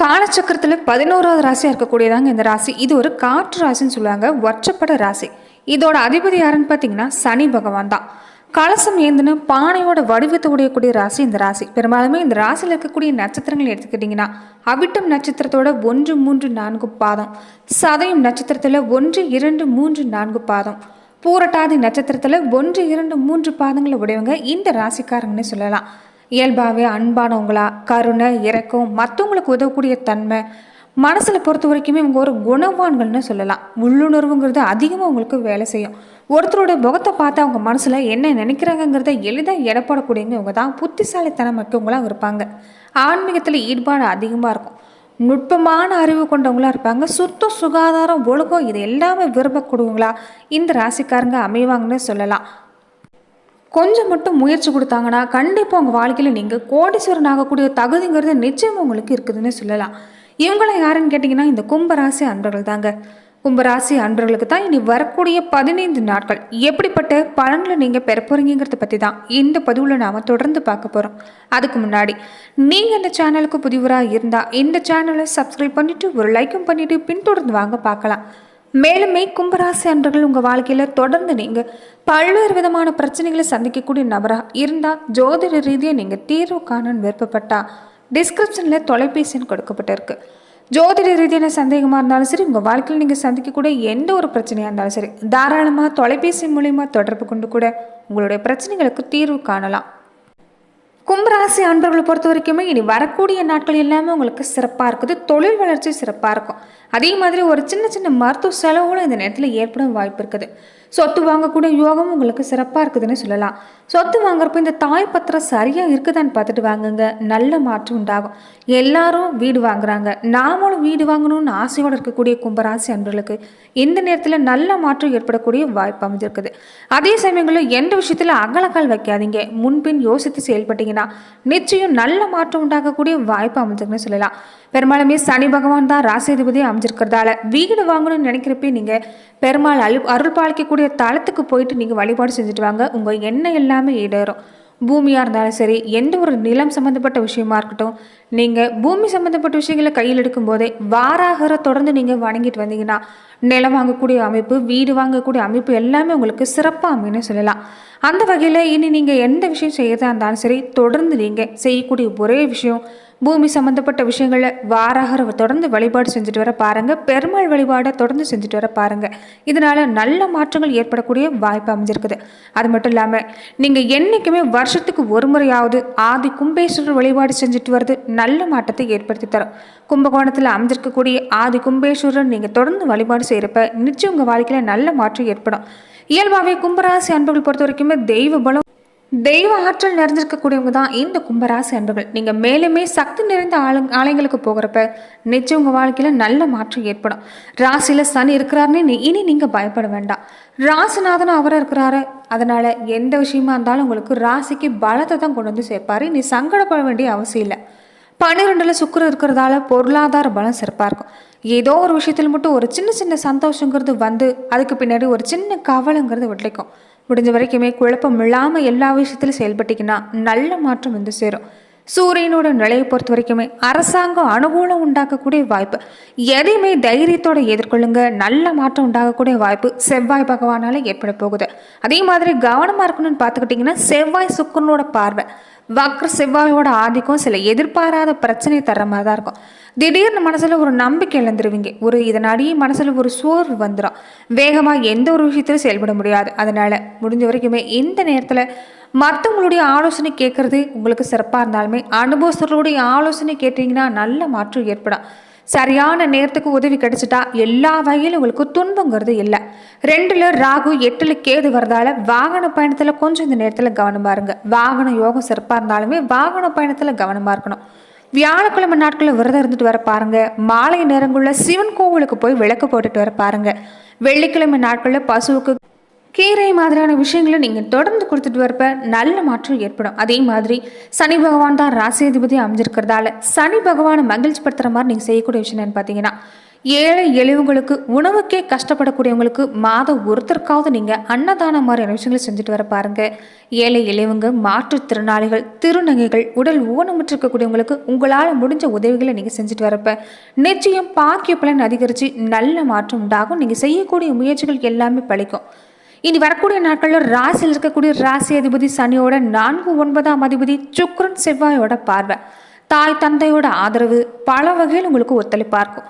காலச்சக்கரத்தில் 11வது ராசியாக இருக்கக்கூடியதாங்க இந்த ராசி. இது ஒரு காற்று ராசின்னு சொல்லுவாங்க, ஒற்றைப்பட ராசி. இதோட அதிபதி யாருன்னு பார்த்தீங்கன்னா சனி பகவான் தான். கலசம் ஏந்தின பானையோட வடிவத்தை உடையக்கூடிய ராசி இந்த ராசி. பெரும்பாலுமே இந்த ராசியில் இருக்கக்கூடிய நட்சத்திரங்கள் எடுத்துக்கிட்டிங்கன்னா அவிட்டம் நட்சத்திரத்தோட 1, 3, 4 பாதம், சதயம் நட்சத்திரத்தில் 1, 2, 3, 4 பாதம், பூரட்டாதி நட்சத்திரத்தில் 1, 2, 3 பாதங்களை உடையவங்க இந்த ராசிக்காரங்கன்னு சொல்லலாம். இயல்பாகவே அன்பானவங்களா, கருணை, இரக்கம், மற்றவங்களுக்கு உதவக்கூடிய தன்மை, மனசில் பொறுத்த வரைக்குமே இவங்க ஒரு குணவான்கள்னு சொல்லலாம். உள்ளுணர்வுங்கிறது அதிகமாக அவங்களுக்கு வேலை செய்யும். ஒருத்தரோட முகத்தை பார்த்து அவங்க மனசில் என்ன நினைக்கிறாங்கிறத எளிதாக எடப்படக்கூடியவங்க இவங்க தான். புத்திசாலித்தனம் மிக்கவங்களாக இருப்பாங்க. ஆன்மீகத்தில் ஈடுபாடு அதிகமாக இருக்கும். நுட்பமான அறிவு கொண்டவங்களாக இருப்பாங்க. சுத்தம், சுகாதாரம், ஒழுக்கம் இது எல்லாமே விரும்பக்கூடியவங்களா இந்த ராசிக்காரங்க அமைவாங்கன்னு சொல்லலாம். கொஞ்சம் மட்டும் முயற்சி கொடுத்தாங்கன்னா கண்டிப்பாக உங்கள் வாழ்க்கையில் நீங்கள் கோடீஸ்வரன் ஆகக்கூடிய தகுதிங்கிறது நிச்சயம் உங்களுக்கு இருக்குதுன்னு சொல்லலாம். இவங்களை யாருன்னு கேட்டிங்கன்னா இந்த கும்பராசி அன்பர்கள் தாங்க. கும்பராசி அன்பர்களுக்கு தான் இனி வரக்கூடிய 15 நாட்கள் எப்படிப்பட்ட பலன்களை நீங்கள் பெற போகிறீங்கிறத பற்றி தான் இந்த பதிவில் நாம் தொடர்ந்து பார்க்க போகிறோம். அதுக்கு முன்னாடி நீங்கள் இந்த சேனலுக்கு புதிவராக இருந்தால் இந்த சேனலை சப்ஸ்கிரைப் பண்ணிவிட்டு ஒரு லைக்கும் பண்ணிவிட்டு பின்தொடர்ந்து வாங்க பார்க்கலாம். மேலுமே கும்பராசி அன்பர்கள் உங்கள் வாழ்க்கையில் தொடர்ந்து நீங்கள் பல்வேறு விதமான பிரச்சனைகளை சந்திக்கக்கூடிய நபராக இருந்தால் ஜோதிட ரீதியாக நீங்கள் தீர்வு காணன்னு விருப்பப்பட்டால் டிஸ்கிரிப்ஷனில் தொலைபேசி எண் கொடுக்கப்பட்டிருக்கு. ஜோதிட ரீதியான சந்தேகமாக இருந்தாலும் சரி, உங்கள் வாழ்க்கையில் நீங்கள் சந்திக்கக்கூடிய எந்த ஒரு பிரச்சனையாக இருந்தாலும் சரி, தாராளமாக தொலைபேசி மூலிமா தொடர்பு கொண்டு கூட உங்களுடைய பிரச்சனைகளுக்கு தீர்வு காணலாம். கும்பராசி அன்பர்களை பொறுத்த வரைக்குமே இனி வரக்கூடிய நாட்கள் எல்லாமே உங்களுக்கு சிறப்பாக இருக்குது. தொழில் வளர்ச்சி சிறப்பாக இருக்கும். அதே மாதிரி ஒரு சின்ன சின்ன மருத்துவ செலவுகளும் இந்த நேரத்தில் ஏற்படும் வாய்ப்பு இருக்குது. சொத்து வாங்கக்கூடிய யோகம் உங்களுக்கு சிறப்பாக இருக்குதுன்னு சொல்லலாம். சொத்து வாங்குறப்ப இந்த தாய் பத்திரம் சரியாக இருக்குதான்னு பார்த்துட்டு வாங்குங்க, நல்ல மாற்றம் உண்டாகும். எல்லாரும் வீடு வாங்குறாங்க, நாமளும் வீடு வாங்கணும்னு ஆசையோடு இருக்கக்கூடிய கும்பராசி அன்பர்களுக்கு இந்த நேரத்தில் நல்ல மாற்றம் ஏற்படக்கூடிய வாய்ப்பு அமைஞ்சிருக்குது. அதே சமயங்களில் எந்த விஷயத்தில் அகலக்கால் வைக்காதீங்க. முன்பின் யோசித்து செயல்பட்டீங்கன்னா நிச்சயம் நல்ல மாற்றம் உண்டாகக்கூடிய வாய்ப்பு அமைஞ்சிருக்குன்னு சொல்லலாம். பெரும்பாலுமே சனி பகவான் தான் ராசிதிபதியாக அமைஞ்சிருக்கிறதால வீடு வாங்கணும்னு நினைக்கிறப்ப நீங்கள் பெருமாள் அருள் பாலிக்கக்கூடிய தளத்துக்கு போயிட்டு நீங்கள் வழிபாடு செஞ்சுட்டு வாங்க. உங்கள் எண்ணெய் எல்லாமே ஈடேறும். பூமியாக இருந்தாலும் சரி, எந்த ஒரு நிலம் சம்மந்தப்பட்ட விஷயமா இருக்கட்டும், நீங்கள் பூமி சம்மந்தப்பட்ட விஷயங்களை கையில் எடுக்கும் போதே வாராகரை தொடர்ந்து நீங்கள் வணங்கிட்டு வந்தீங்கன்னா நிலம் வாங்கக்கூடிய அமைப்பு, வீடு வாங்கக்கூடிய அமைப்பு எல்லாமே உங்களுக்கு சிறப்பாக அமைன்னு சொல்லலாம். அந்த வகையில் இனி நீங்கள் எந்த விஷயம் செய்யறதா இருந்தாலும் சரி, தொடர்ந்து நீங்கள் செய்யக்கூடிய ஒரே விஷயம் பூமி சம்மந்தப்பட்ட விஷயங்களில் வாராகரை தொடர்ந்து வழிபாடு செஞ்சுட்டு வர பாருங்கள். பெருமாள் வழிபாடை தொடர்ந்து செஞ்சுட்டு வர பாருங்கள். இதனால் நல்ல மாற்றங்கள் ஏற்படக்கூடிய வாய்ப்பு அமைஞ்சிருக்குது. அது மட்டும் இல்லாமல் நீங்கள் என்றைக்குமே வருஷத்துக்கு ஒரு முறையாவது ஆதி கும்பேஸ்வரர் வழிபாடு செஞ்சுட்டு வர்றது நல்ல மாற்றத்தை ஏற்படுத்தி தரும். கும்பகோணத்தில் அமைஞ்சிருக்கக்கூடிய ஆதி கும்பேஸ்வரர் நீங்கள் தொடர்ந்து வழிபாடு செய்கிறப்ப நிச்சயம் உங்கள் வாழ்க்கையில் நல்ல மாற்றம் ஏற்படும். இயல்பாகவே கும்பராசி அன்பர்கள் பொறுத்த வரைக்குமே தெய்வ பலம், தெய்வ ஆற்றல் நிறைஞ்சிருக்கக்கூடியவங்க தான் இந்த கும்பராசி அன்பர்கள். நீங்கள் மேலுமே சக்தி நிறைந்த ஆலயங்களுக்கு போகிறப்ப நிச்சயம் உங்கள் வாழ்க்கையில் நல்ல மாற்றம் ஏற்படும். ராசியில் சனி இருக்கிறாருன்னு இனி நீங்கள் பயப்பட வேண்டாம். ராசிநாதனும் அவராக இருக்கிறாரு. அதனால் எந்த விஷயமா இருந்தாலும் உங்களுக்கு ராசிக்கு பலத்தை தான் கொண்டு வந்து சேர்ப்பாரு. நீ சங்கடப்பட வேண்டிய அவசியம் இல்லை. 12ல் சுக்கிரன் இருக்கிறதால பொருளாதார பலம் சிறப்பாக இருக்கும். ஏதோ ஒரு விஷயத்தில் மட்டும் ஒரு சின்ன சின்ன சந்தோஷங்கிறது வந்து அதுக்கு பின்னாடி ஒரு சின்ன கவலைங்கிறது விட்டுக்கும். முடிஞ்ச வரைக்குமே குழப்பம் இல்லாமல் எல்லா விஷயத்திலும் செயல்பட்டிங்கன்னா நல்ல மாற்றம் வந்து சேரும். சூரியனோட நிலையை பொறுத்த வரைக்குமே அரசாங்கம் அனுகூலம் உண்டாக்கக்கூடிய வாய்ப்பு. எதையுமே தைரியத்தோட எதிர்கொள்ளுங்க, நல்ல மாற்றம் உண்டாகக்கூடிய வாய்ப்பு செவ்வாய் பகவானால ஏற்பட போகுது. அதே மாதிரி கவனமாக இருக்கணும்னு பார்த்துக்கிட்டிங்கன்னா செவ்வாய் சுக்கிரனோட பார்வை, வக்ர செவ்வாயோட ஆதிக்கம் சில எதிர்பாராத பிரச்சனை தர்ற மாதிரி தான் இருக்கும். திடீர்னு மனசில் ஒரு நம்பிக்கை இழந்துருவீங்க. இதனாலேயே மனசில் ஒரு சோர்வு வந்துடும். வேகமாக எந்த ஒரு விஷயத்திலும் செயல்பட முடியாது. அதனால் முடிஞ்ச வரைக்குமே இந்த நேரத்தில் மற்றவங்களுடைய ஆலோசனை கேட்குறது உங்களுக்கு சிறப்பாக இருந்தாலுமே அனுபவஸ்தர்களுடைய ஆலோசனை கேட்டிங்கன்னா நல்ல மாற்றம் ஏற்படும். சரியான நேரத்துக்கு உதவி கிடைச்சிட்டா எல்லா வகையிலும் உங்களுக்கு துன்பங்கிறது இல்லை. 2ல் ராகு 8ல் கேது வரதால வாகன பயணத்தில் கொஞ்சம் இந்த நேரத்தில் கவனமாக இருங்க. வாகன யோகம் சிறப்பாக இருந்தாலுமே வாகன பயணத்தில் கவனமாக இருக்கணும். வியாழக்கிழமை நாட்களில் விரதம் இருந்துட்டு வர பாருங்க. மாலை நேரங்களில் சிவன் கோவிலுக்கு போய் விளக்கு போட்டுட்டு வர பாருங்க. வெள்ளிக்கிழமை நாட்களில் பசுவுக்கு கீரை மாதிரியான விஷயங்களை நீங்கள் தொடர்ந்து கொடுத்துட்டு வரப்ப நல்ல மாற்றம் ஏற்படும். அதே மாதிரி சனி பகவான் தான் ராசியாதிபதி அமைஞ்சிருக்கிறதால சனி பகவானை மகிழ்ச்சி படுத்துகிற மாதிரி நீங்கள் செய்யக்கூடிய விஷயம் என்னன்னு பார்த்தீங்கன்னா ஏழை எளியவங்களுக்கு, உணவுக்கே கஷ்டப்படக்கூடியவங்களுக்கு மாதம் ஒருத்தருக்காவது நீங்கள் அன்னதானம் மாதிரியான விஷயங்களை செஞ்சுட்டு வர பாருங்க. ஏழை எளியவங்க, மாற்றுத்திறனாளிகள், திருநங்கைகள், உடல் ஊனமுற்று இருக்கக்கூடியவங்களுக்கு உங்களால் முடிஞ்ச உதவிகளை நீங்கள் செஞ்சுட்டு வரப்ப நிச்சயம் பாக்கிய பலன் அதிகரித்து நல்ல மாற்றம் உண்டாகும். நீங்கள் செய்யக்கூடிய முயற்சிகள் எல்லாமே பலிக்கும். இனி வரக்கூடிய நாட்களில் ராசியில் இருக்கக்கூடிய ராசி அதிபதி சனியோட 4, 9ஆம் அதிபதி சுக்கிரன் செவ்வாயோட பார்வை, தாய் தந்தையோட ஆதரவு பல வகையில் உங்களுக்கு ஒத்துழைப்பாக இருக்கும்.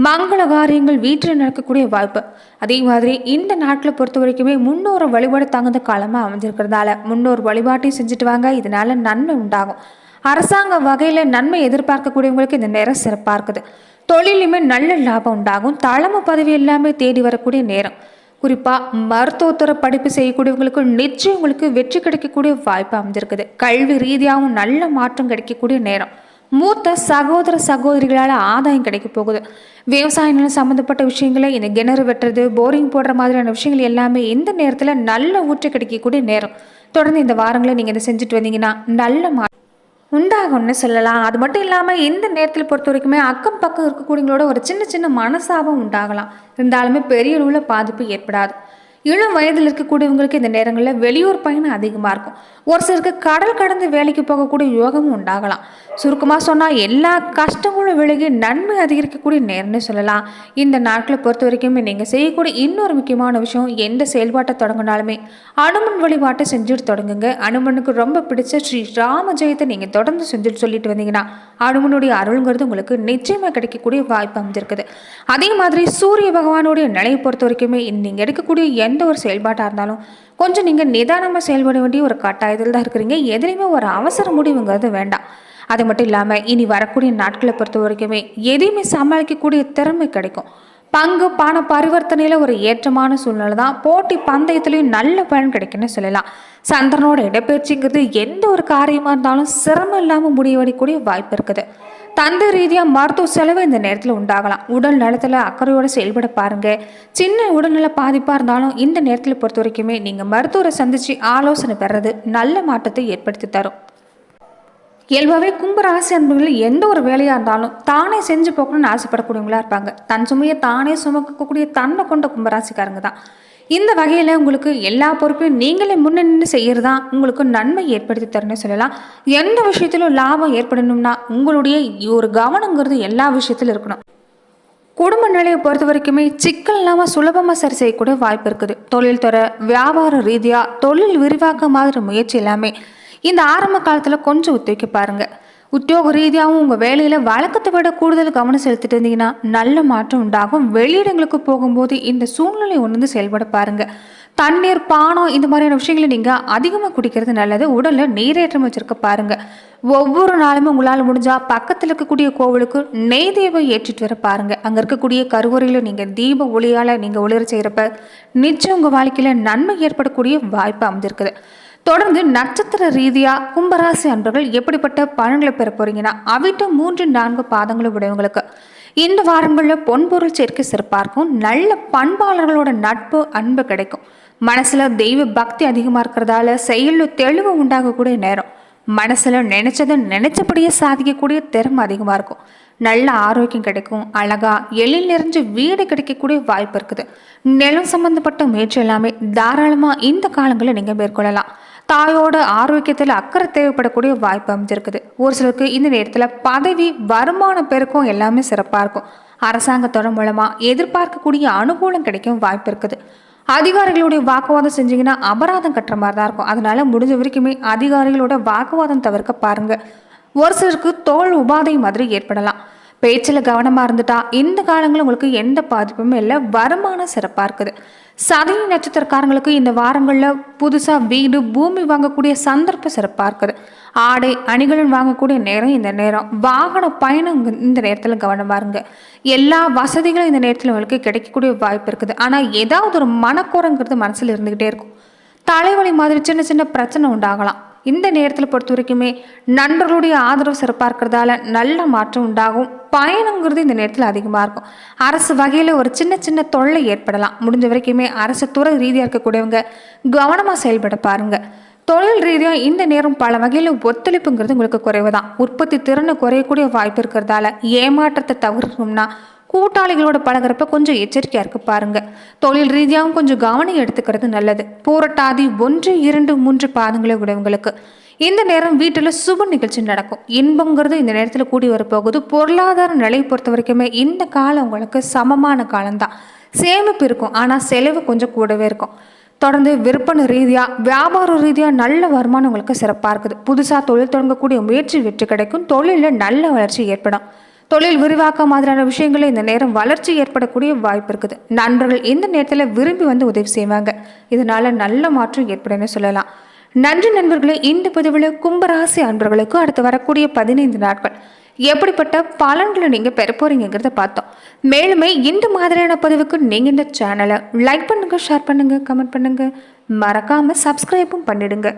மங்கள காரியங்கள் வீட்டில் நடக்கக்கூடிய வாய்ப்பு. அதே மாதிரி இந்த நாட்டில் பொறுத்த வரைக்குமே முன்னோர் வழிபாடு தகுந்த காலமாக அமைஞ்சிருக்கிறதால முன்னோர் வழிபாட்டையும் செஞ்சுட்டு வாங்க. இதனால நன்மை உண்டாகும். அரசாங்க வகையில் நன்மை எதிர்பார்க்கக்கூடியவங்களுக்கு இந்த நேரம் சிறப்பாக இருக்குது. தொழிலுமே நல்ல லாபம் உண்டாகும். தலைமை பதவி எல்லாமே தேடி வரக்கூடிய நேரம். குறிப்பாக மருத்துவத்துறை படிப்பு செய்யக்கூடியவங்களுக்கு நிச்சயம் உங்களுக்கு வெற்றி கிடைக்கக்கூடிய வாய்ப்பு அமைஞ்சிருக்குது. கல்வி ரீதியாகவும் நல்ல மாற்றம் கிடைக்கக்கூடிய நேரம். மூத்த சகோதர சகோதரிகளால் ஆதாயம் கிடைக்க போகுது. விவசாய நிலம் சம்மந்தப்பட்ட விஷயங்களை, இந்த கிணறு வெட்டுறது, போரிங் போடுற மாதிரியான விஷயங்கள் எல்லாமே இந்த நேரத்தில் நல்ல ஊற்று கிடைக்கக்கூடிய நேரம். தொடர்ந்து இந்த வாரங்களை நீங்கள் இதை செஞ்சுட்டு வந்தீங்கன்னா நல்ல உண்டாகும்னு சொல்லலாம். அது மட்டும் இல்லாமல் இந்த நேரத்தில் பொறுத்த வரைக்குமே அக்கம் பக்கம் இருக்கக்கூடியவங்களோட ஒரு சின்ன சின்ன மனசாபம் உண்டாகலாம். இருந்தாலுமே பெரிய அளவில் பாதிப்பு ஏற்படாது. இளம் வயதில் இருக்கக்கூடியவங்களுக்கு இந்த நேரங்களில் வெளியூர் பயணம் அதிகமாக இருக்கும். ஒரு சிலருக்கு கடல் கடந்து வேலைக்கு போகக்கூடிய யோகமும் உண்டாகலாம். சுருக்கமாக சொன்னால் எல்லா கஷ்டங்களும் விலகி நன்மை அதிகரிக்கக்கூடிய நேரம்னு சொல்லலாம். இந்த நாட்களை பொறுத்த வரைக்குமே நீங்கள் செய்யக்கூடிய இன்னொரு முக்கியமான விஷயம், எந்த செயல்பாட்டை தொடங்கினாலுமே அனுமன் வழிபாட்டை செஞ்சுட்டு தொடங்குங்க. அனுமனுக்கு ரொம்ப பிடிச்ச ஸ்ரீ ராம ஜெயத்தை நீங்கள் தொடர்ந்து செஞ்சுட்டு சொல்லிட்டு வந்தீங்கன்னா அனுமனுடைய அருள்ங்கிறது உங்களுக்கு நிச்சயமாக கிடைக்கக்கூடிய வாய்ப்பு அமைஞ்சிருக்குது. அதே மாதிரி சூரிய பகவானுடைய நிலையை பொறுத்த வரைக்குமே நீங்கள் எடுக்கக்கூடிய எந்த ஒரு செயல்பாட்டாக இருந்தாலும் கொஞ்சம் நீங்கள் நிதானமாக செயல்பட வேண்டிய ஒரு கட்டாயத்தில் தான் இருக்கிறீங்க. எதுலையுமே ஒரு அவசர முடிவுங்கிறது வேண்டாம். அது மட்டும் இல்லாமல் இனி வரக்கூடிய நாட்களை பொறுத்த வரைக்குமே எதையுமே சமாளிக்கக்கூடிய திறமை கிடைக்கும். பங்கு பண பரிவர்த்தனையில் ஒரு ஏற்றமான சூழ்நிலை தான். போட்டி பந்தயத்துலேயும் நல்ல பலன் கிடைக்குன்னு சொல்லலாம். சந்திரனோட இடப்பெயர்ச்சிங்கிறது எந்த ஒரு காரியமாக இருந்தாலும் சிரமம் இல்லாமல் முடிவடையக்கூடிய வாய்ப்பு இருக்குது. தந்தை ரீதியாக மருத்துவ செலவு இந்த நேரத்தில் உண்டாகலாம். உடல் நலத்தில் அக்கறையோடு செயல்பட பாருங்க. சின்ன உடல்நல பாதிப்பாக இருந்தாலும் இந்த நேரத்தில் பொறுத்த வரைக்குமே நீங்கள் மருத்துவரை சந்தித்து ஆலோசனை பெறது நல்ல மாற்றத்தை ஏற்படுத்தி தரும். இயல்பாகவே கும்பராசி அன்பர்கள் எந்த ஒரு வேலையாக இருந்தாலும் தானே செஞ்சு போக்கணும்னு ஆசைப்படக்கூடியவங்களா இருப்பாங்க. தன் சுமையை தானே சுமக்கக்கூடிய தன்மை கொண்ட கும்பராசிக்காரங்க தான். இந்த வகையில் உங்களுக்கு எல்லா பொறுப்பையும் நீங்களே முன்ன நின்று செய்கிறது தான் உங்களுக்கு நன்மை ஏற்படுத்தி தரணும்னு சொல்லலாம். எந்த விஷயத்திலும் லாபம் ஏற்படணும்னா உங்களுடைய ஒரு கவனங்கிறது எல்லா விஷயத்திலும் இருக்கணும். குடும்ப நிலையை பொறுத்த வரைக்குமே சிக்கல் இல்லாமல் சுலபமாக சரி செய்யக்கூடிய வாய்ப்பு இருக்குது. தொழில் துறை, வியாபார ரீதியாக தொழில் விரிவாக்க மாதிரி முயற்சி எல்லாமே இந்த ஆரம்ப காலத்தில் கொஞ்சம் ஒத்துழைக்க பாருங்கள். உத்தியோக ரீதியாகவும் உங்கள் வேலையில் வழக்கத்தை விட கூடுதல் கவனம் செலுத்திட்டு இருந்தீங்கன்னா நல்ல மாற்றம் உண்டாகும். வெளியிடங்களுக்கு போகும்போது இந்த சூழ்நிலை உணர்ந்து செயல்பட பாருங்கள். தண்ணீர், பானம் இந்த மாதிரியான விஷயங்களை நீங்கள் அதிகமாக குடிக்கிறது நல்லது. உடலில் நீரேற்றம் வச்சுருக்க பாருங்கள். ஒவ்வொரு நாளுமே உங்களால் முடிஞ்சால் பக்கத்தில் இருக்கக்கூடிய கோவிலுக்கு நெய் தீபம் ஏற்றிட்டு வர பாருங்கள். அங்கே இருக்கக்கூடிய கருவறையில் நீங்கள் தீப ஒளியால் நீங்கள் ஒளிர செய்கிறப்ப நிச்சயம் உங்கள் வாழ்க்கையில் நன்மை ஏற்படக்கூடிய வாய்ப்பு அமைஞ்சிருக்குது. தொடர்ந்து நட்சத்திர ரீதியாக கும்பராசி அன்பர்கள் எப்படிப்பட்ட பலன்களை பெற போறீங்கன்னா, அவிட்டம் 3, 4 பாதங்களை உடையவங்களுக்கு இந்த வாரங்களில் பொன்பொருள் சேர்க்கை சிறப்பாக இருக்கும். நல்ல பண்பாளர்களோட நட்பு, அன்பு கிடைக்கும். மனசில் தெய்வ பக்தி அதிகமாக இருக்கிறதால செயலில் தெளிவு உண்டாகக்கூடிய நேரம். மனசில் நினைச்சதை நினைச்சபடியே சாதிக்கக்கூடிய திறமை அதிகமாக இருக்கும். நல்ல ஆரோக்கியம் கிடைக்கும். அழகா எழில் நிறைஞ்ச வீடு கிடைக்கக்கூடிய வாய்ப்பு இருக்குது. நிலம் சம்பந்தப்பட்ட முயற்சி எல்லாமே தாராளமாக இந்த காலங்களில் நீங்கள் மேற்கொள்ளலாம். தாயோட ஆரோக்கியத்தில் அக்கறை தேவைப்படக்கூடிய வாய்ப்பு அமைஞ்சிருக்குது. ஒரு சிலருக்கு இந்த நேரத்தில் பதவி, வருமான பெருக்கம் எல்லாமே சிறப்பாக இருக்கும். அரசாங்கத்தோட மூலமாக எதிர்பார்க்கக்கூடிய அனுகூலம் கிடைக்கும் வாய்ப்பு இருக்குது. அதிகாரிகளுடைய வாக்குவாதம் செஞ்சீங்கன்னா அபராதம் கட்டுற மாதிரி தான் இருக்கும். அதனால முடிஞ்ச வரைக்குமே அதிகாரிகளோட வாக்குவாதம் தவிர்க்க பாருங்க. ஒரு சிலருக்கு தோல் உபாதை மாதிரி ஏற்படலாம். பேச்சில் கவனமாக இருந்துட்டா இந்த காலங்களில் உங்களுக்கு எந்த பாதிப்புமே இல்லை. வருமானம் சிறப்பாக இருக்குது. சதய நட்சத்திரக்காரங்களுக்கு இந்த வாரங்களில் புதுசாக வீடு, பூமி வாங்கக்கூடிய சந்தர்ப்பம் சிறப்பாக இருக்குது. ஆடை அணிகளும் வாங்கக்கூடிய நேரம் இந்த நேரம். வாகன பயணம் இந்த நேரத்தில் கவனமாக இருங்க. எல்லா வசதிகளும் இந்த நேரத்தில் உங்களுக்கு கிடைக்கக்கூடிய வாய்ப்பு இருக்குது. ஆனால் ஏதாவது ஒரு மனக்குறங்கிறது மனசில் இருந்துக்கிட்டே இருக்கும். தலைவலி மாதிரி சின்ன சின்ன பிரச்சனை உண்டாகலாம். இந்த நேரத்தில் பொறுத்த வரைக்குமே நண்பர்களுடைய ஆதரவு சிறப்பாக இருக்கிறதால நல்ல மாற்றம் உண்டாகும். பயணங்கிறது இந்த நேரத்தில் அதிகமாக இருக்கும். அரசு வகையில் ஒரு சின்ன சின்ன தொல்லை ஏற்படலாம். முடிஞ்ச வரைக்குமே அரசு துறை ரீதியாக இருக்கக்கூடியவங்க கவனமாக செயல்பட பாருங்க. தொழில் ரீதியாக இந்த நேரம் பல வகையில் ஒத்துழைப்புங்கிறது உங்களுக்கு குறைவு தான். உற்பத்தி திறனை குறையக்கூடிய வாய்ப்பு இருக்கிறதால ஏமாற்றத்தை தவிர்க்கணும்னா கூட்டாளிகளோட பழகிறப்ப கொஞ்சம் எச்சரிக்கையா இருக்க பாருங்க. தொழில் ரீதியாகவும் கொஞ்சம் கவனம் எடுத்துக்கிறது நல்லது. பூரட்டாதி 1, 2, 3 பாதங்களை உடையவங்களுக்கு இந்த நேரம் வீட்டில் சுப நிகழ்ச்சி நடக்கும். இன்பங்கிறது இந்த நேரத்தில் கூடி வரப்போகுது. பொருளாதார நிலையை பொறுத்த வரைக்குமே இந்த காலம் உங்களுக்கு சமமான காலம்தான். சேமிப்பு இருக்கும், ஆனால் செலவு கொஞ்சம் கூடவே இருக்கும். தொடர்ந்து விற்பனை ரீதியாக வியாபார ரீதியாக நல்ல வருமானம் உங்களுக்கு சிறப்பாக இருக்குது. புதுசாக தொழில் தொடங்கக்கூடிய முயற்சி வெற்றி கிடைக்கும். தொழிலில் நல்ல வளர்ச்சி ஏற்படும். தொழில் விரிவாக்க மாதிரியான விஷயங்களில் இந்த நேரம் வளர்ச்சி ஏற்படக்கூடிய வாய்ப்பு இருக்குது. நண்பர்கள் இந்த நேரத்தில் விரும்பி வந்து உதவி செய்வாங்க. இதனால நல்ல மாற்றம் ஏற்படும்னு சொல்லலாம். நன்றி நண்பர்களே. இந்த பதிவில் கும்பராசி அன்பர்களுக்கு அடுத்து வரக்கூடிய 15 நாட்கள் எப்படிப்பட்ட பலன்களை நீங்கள் பெற போறீங்கிறத பார்த்தோம். மேலுமே இந்த மாதிரியான பதிவுக்கு நீங்கள் இந்த சேனலை லைக் பண்ணுங்க, ஷேர் பண்ணுங்க, கமெண்ட் பண்ணுங்க, மறக்காம சப்ஸ்கிரைபும் பண்ணிடுங்க.